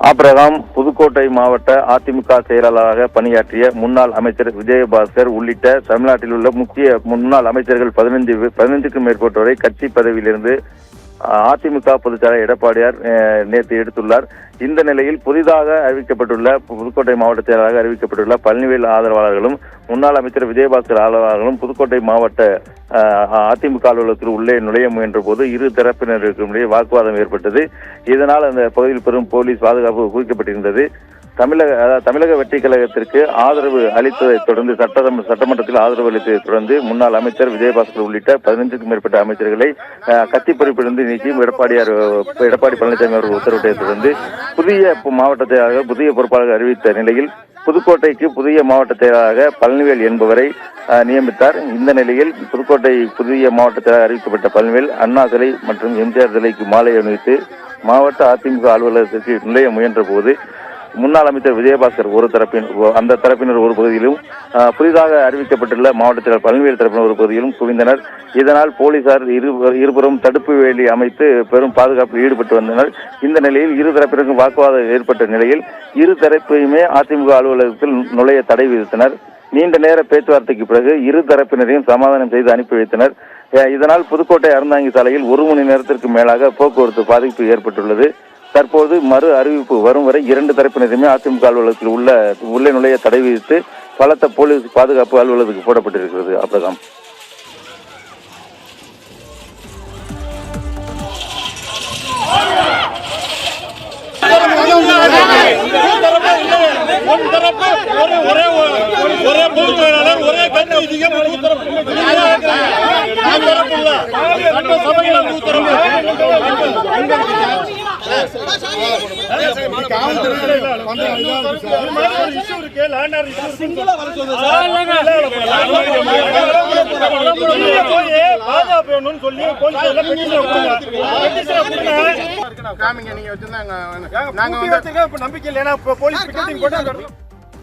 Abraham Pudukkottai மாவட்ட அதிமுக செயலாளராக பணியாற்றிய முன்னாள் அமைச்சர் விஜயபாஸ்கர் உள்ளிட்ட தமிழ்நாட்டில் உள்ள முக்கிய முன்னாள் அமைச்சர்கள் 15க்கும் மேற்பட்டோரை கட்சி பதவியிலிருந்து அதிமுக பொதுச்செயலாளர் எடப்பாடியார் நேற்று எடுத்துள்ளார். இந்த நிலையில் புதிதாக அறிவிக்கப்பட்டுள்ள புதுக்கோட்டை மாவட்ட செயலாளராக அறிவிக்கப்பட்டுள்ள பழனிவேல் ஆதரவாளர்களும் முன்னாள் அமைச்சர் விஜயபாஸ்கர் ஆதரவாளர்களும் புதுக்கோட்டை மாவட்ட அதிமுக அலுவலகத்தில் உள்ளே நுழைய முயன்ற போது இரு தரப்பினருக்கு இடையே வாக்குவாதம் ஏற்பட்டது. இதனால் அந்த பகுதியில் பெரும் போலீஸ் பாதுகாப்பு குவிக்கப்பட்டிருந்தது. தமிழக வெற்றிக் கழகத்திற்கு ஆதரவு அளித்ததை தொடர்ந்து சட்டமன்றத்தில் ஆதரவு அளித்ததை தொடர்ந்து முன்னாள் அமைச்சர் விஜயபாஸ்கர் உள்ளிட்ட 15க்கும் மேற்பட்ட அமைச்சர்களை கட்சி பொறுப்பிலிருந்து நீக்கி எடப்பாடி பழனிசாமி அவர்கள் உத்தரவிட்டதை தொடர்ந்து புதிய மாவட்ட செயலாளர்கள் புதிய பொறுப்பாளர்கள் அறிவித்த நிலையில் புதுக்கோட்டைக்கு புதிய மாவட்ட செயலாளராக பழனிவேல் என்பவரை நியமித்தார். இந்த நிலையில் புதுக்கோட்டை புதிய மாவட்ட செயலாளர் அறிவிக்கப்பட்ட பழனிவேல் அண்ணா சிலை மற்றும் எம்ஜிஆர் சிலைக்கு மாலை அணிவித்து மாவட்ட அதிமுக அலுவலகத்திற்கு நுழைய முயன்ற போது முன்னாள் அமைச்சர் விஜயபாஸ்கர் அந்த தரப்பினர் ஒரு பகுதியிலும் புதிதாக அறிவிக்கப்பட்டுள்ள மாவட்ட செயலர் பழனிவேல் தரப்பினர் ஒரு பகுதியிலும் குவிந்தனர். இதனால் போலீசார் இருபுறம் தடுப்பு வேலி அமைத்து பெரும் பாதுகாப்பில் ஈடுபட்டு வந்தனர். இந்த நிலையில் இரு தரப்பினருக்கும் வாக்குவாதம் ஏற்பட்ட நிலையில் இரு தரப்பையுமே அதிமுக அலுவலகத்தில் நுழைய தடை விதித்தனர். நீண்ட நேர பேச்சுவார்த்தைக்கு பிறகு இரு தரப்பினரையும் சமாதானம் செய்து அனுப்பி வைத்தனர். இதனால் புதுக்கோட்டை அறந்தாங்கி சாலையில் 1 மணி நேரத்திற்கு மேலாக போக்குவரத்து பாதிப்பு ஏற்பட்டுள்ளது. தற்போது மறு அறிவிப்பு வரும் வரை 2 தரப்பினருமே அதிமுக அலுவலகத்தில் உள்ளே நுழைய தடை விதித்து பலத்த போலீஸ் பாதுகாப்பு அலுவலகத்துக்கு போடப்பட்டிருக்கிறது. ஆபிரகாம். நம்பிக்கை இல்லைன்னா போலீஸ்